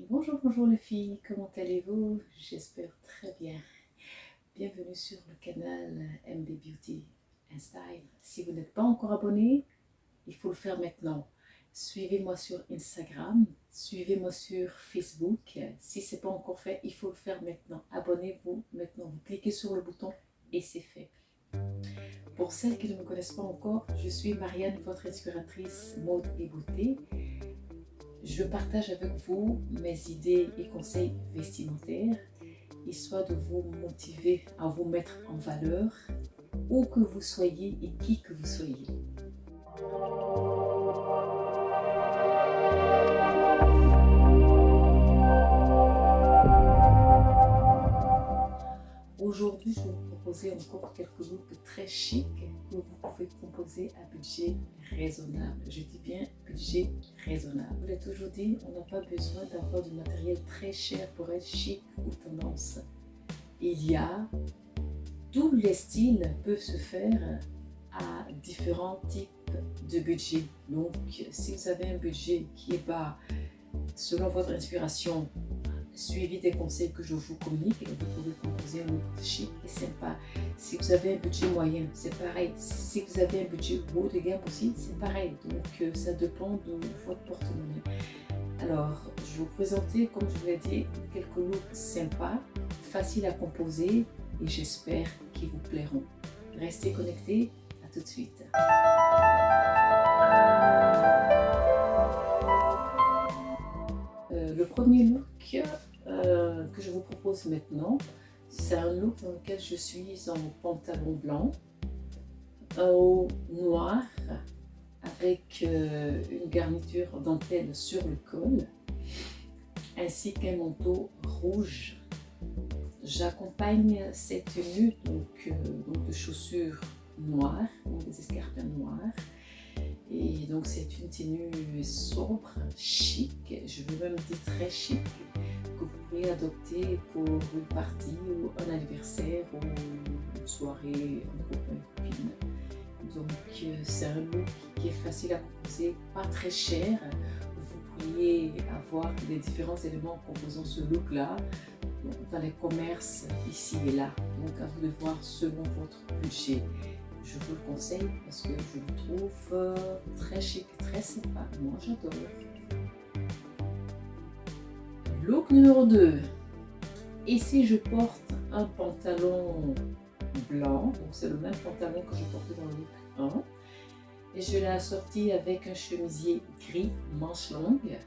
Bonjour les filles, comment allez-vous? J'espère très bien. Bienvenue sur le canal MB Beauty and Style. Si vous n'êtes pas encore abonné, il faut le faire maintenant. Suivez-moi sur Instagram, suivez-moi sur Facebook. Si ce n'est pas encore fait, il faut le faire maintenant. Abonnez-vous maintenant. Vous cliquez sur le bouton et c'est fait. Pour celles qui ne me connaissent pas encore, je suis Marianne, votre inspiratrice mode et beauté. Je partage avec vous mes idées et conseils vestimentaires, histoire de vous motiver à vous mettre en valeur, où que vous soyez et qui que vous soyez. Aujourd'hui, je vais vous proposer encore quelques looks très chics que vous pouvez composer à budget raisonnable. Je dis bien budget raisonnable. Je l'ai toujours dit, on n'a pas besoin d'avoir du matériel très cher pour être chic ou tendance. Tous les styles peuvent se faire à différents types de budget. Donc, si vous avez un budget qui est bas, selon votre inspiration, suivi des conseils que je vous communique, vous pouvez composer un look chic et sympa. Si vous avez un budget moyen, c'est pareil. Si vous avez un budget haut de gamme aussi, c'est pareil. Donc, ça dépend de votre porte-monnaie. Alors, je vais vous présenter, comme je vous l'ai dit, quelques looks sympas, faciles à composer et j'espère qu'ils vous plairont. Restez connectés, à tout de suite. Le premier look que je vous propose maintenant, c'est un look dans lequel je suis en pantalon blanc, un haut noir avec une garniture dentelle sur le col, ainsi qu'un manteau rouge. J'accompagne cette tenue donc de chaussures noires, donc des escarpins noirs. Et donc c'est une tenue sobre, chic, je veux même dire très chic, que vous pouvez adopter pour une partie ou un anniversaire ou une soirée en copain et copine. Donc c'est un look qui est facile à composer, pas très cher. Vous pourriez avoir les différents éléments composant ce look là dans les commerces ici et là. Donc à vous de voir selon votre budget. Je vous le conseille parce que je le trouve très chic, très sympa. Moi j'adore. Look numéro 2. Ici je porte un pantalon blanc, donc c'est le même pantalon que je portais dans le look 1. Et je l'ai assorti avec un chemisier gris manche longue,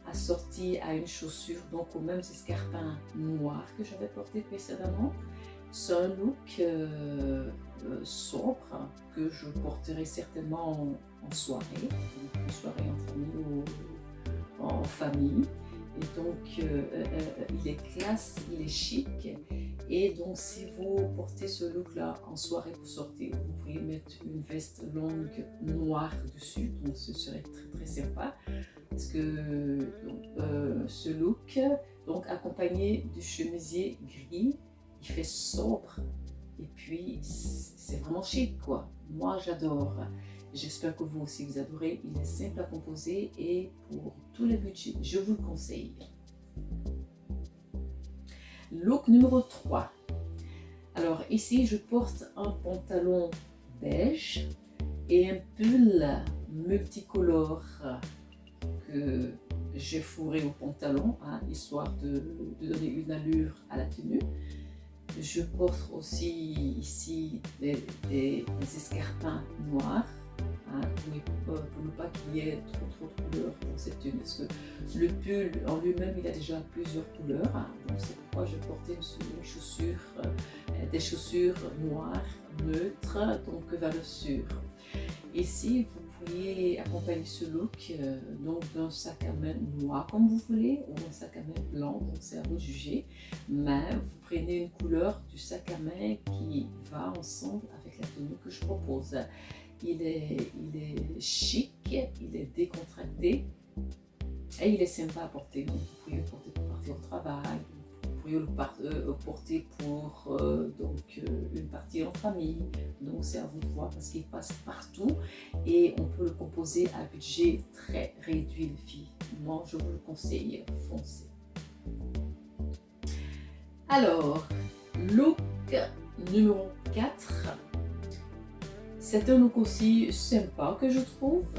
assorti à une chaussure, donc aux mêmes escarpins noirs que j'avais porté précédemment. C'est un look sobre que je porterai certainement en soirée, une soirée entre amis ou en famille. Et donc il est classe, il est chic. Et donc si vous portez ce look là en soirée pour sortir, vous pourriez mettre une veste longue noire dessus, donc ce serait très sympa. Parce que ce look, donc accompagné du chemisier gris, il fait sobre et puis c'est vraiment chic quoi. Moi j'adore. J'espère que vous aussi vous adorez. Il est simple à composer et pour tous les budgets, je vous le conseille. Look numéro 3. Alors ici je porte un pantalon beige et un pull multicolore que j'ai fourré au pantalon, histoire de donner une allure à la tenue. Je porte aussi ici des escarpins noirs, pour ne pas qu'il y ait trop de couleurs dans cette tenue. Parce que le pull en lui-même, il a déjà plusieurs couleurs. Donc c'est pourquoi je portais des chaussures noires, neutres, donc valeur-sûre. Ici, vous pourriez accompagner ce look d'un sac à main noir comme vous voulez ou un sac à main blanc, donc c'est à vous de juger. Mais vous prenez une couleur du sac à main qui va ensemble avec la tenue que je propose. Il est chic, il est décontracté et il est sympa à porter. Donc vous pouvez le porter pour partir au travail, pourriez le porter pour une partie en famille. Donc c'est à vous de voir parce qu'il passe partout et on peut le composer à budget très réduit les filles. Moi je vous le conseille, foncez. Alors, look numéro 4. C'est un look aussi sympa que je trouve.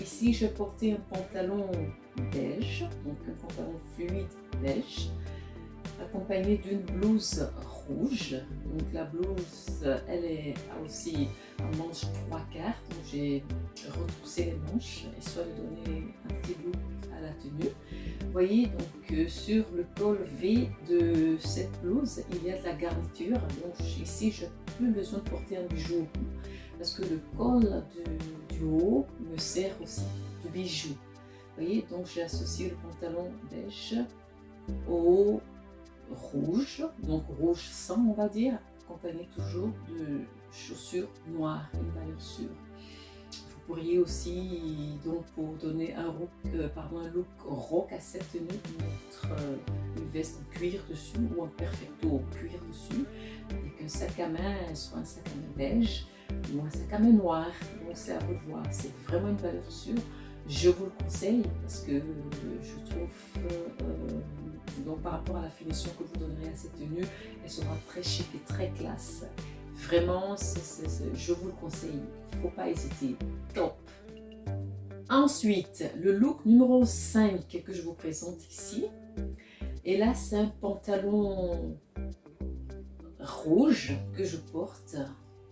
Ici, j'ai porté un pantalon beige, donc un pantalon fluide beige, accompagné d'une blouse rouge. Donc la blouse, elle a aussi un manche 3/4, donc j'ai retroussé les manches, histoire de donner un petit look à la tenue. Vous voyez, donc sur le col V de cette blouse, il y a de la garniture. Donc ici, je n'ai plus besoin de porter un bijou au cou, parce que le col du haut me sert aussi de bijou. Vous voyez, donc j'ai associé le pantalon beige au rouge, donc rouge sang on va dire, accompagné toujours de chaussures noires, une valeur sûre. Vous pourriez aussi, donc pour donner un look rock à cette tenue, mettre une veste en cuir dessus ou un perfecto cuir dessus, avec un sac à main, soit un sac à main beige ou un sac à main noir. Donc c'est à vous de voir, c'est vraiment une valeur sûre. Je vous le conseille parce que je trouve, donc par rapport à la finition que vous donnerez à cette tenue, elle sera très chic et très classe. Vraiment, je vous le conseille, il ne faut pas hésiter, top. Ensuite, le look numéro 5 que je vous présente ici. Et là, c'est un pantalon rouge que je porte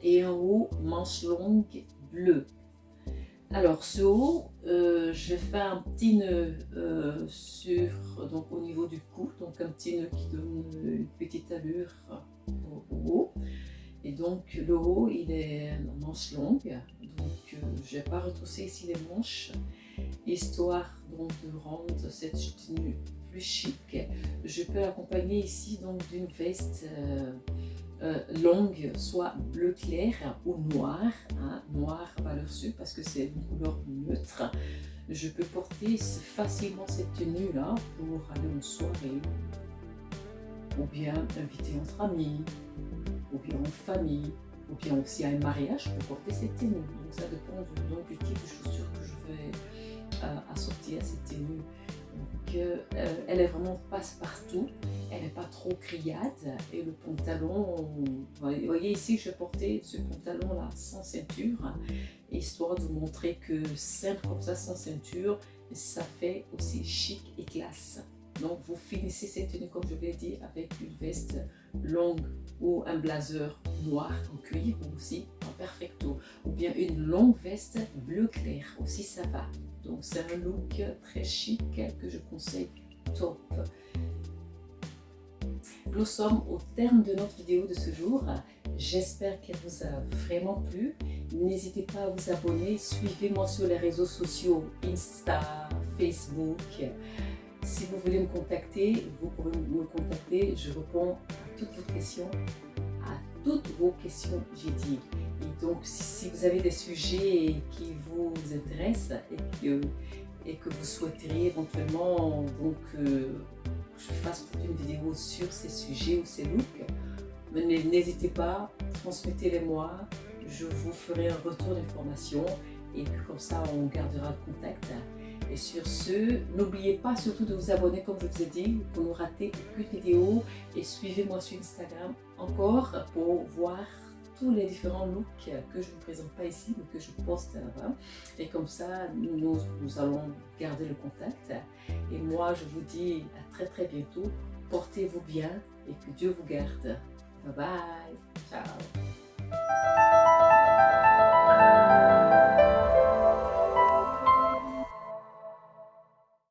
et un haut manche longue bleu. Alors ce haut, je fais un petit nœud donc au niveau du cou, donc un petit nœud qui donne une petite allure au haut. Et donc le haut, il est en manche longue, donc je n'ai pas retroussé ici les manches, histoire donc de rendre cette tenue plus chic. Je peux l'accompagner ici donc d'une veste longue, soit bleu clair ou noir, hein, noir valeur sûre parce que c'est une couleur neutre. Je peux porter facilement cette tenue là pour aller en soirée, ou bien inviter entre amis, ou bien en famille, ou bien aussi à un mariage, je peux porter cette tenue. Donc ça dépend du type de chaussures que je vais assortir à cette tenue. Donc elle est vraiment passe-partout, elle n'est pas trop criade et le pantalon, vous voyez ici je portais ce pantalon là sans ceinture, histoire de vous montrer que simple comme ça sans ceinture, ça fait aussi chic et classe. Donc vous finissez cette tenue comme je l'ai dit avec une veste longue ou un blazer noir en cuir ou aussi en perfecto, ou bien une longue veste bleu clair aussi ça va. Donc c'est un look très chic que je conseille, top. Nous sommes au terme de notre vidéo de ce jour. J'espère qu'elle vous a vraiment plu. N'hésitez pas à vous abonner, suivez-moi sur les réseaux sociaux, Insta, Facebook. Si vous voulez me contacter, vous pouvez me contacter. Je réponds à toutes vos questions, j'ai dit. Et donc, si vous avez des sujets qui vous intéressent et que vous souhaiteriez éventuellement que je fasse une vidéo sur ces sujets ou ces looks, n'hésitez pas, transmettez-les moi. Je vous ferai un retour d'information et comme ça, on gardera le contact. Et sur ce, n'oubliez pas surtout de vous abonner comme je vous ai dit pour ne rater aucune vidéo et suivez-moi sur Instagram encore pour voir tous les différents looks que je ne vous présente pas ici mais que je poste là-bas. Et comme ça, nous allons garder le contact. Et moi, je vous dis à très très bientôt. Portez-vous bien et que Dieu vous garde. Bye bye. Ciao.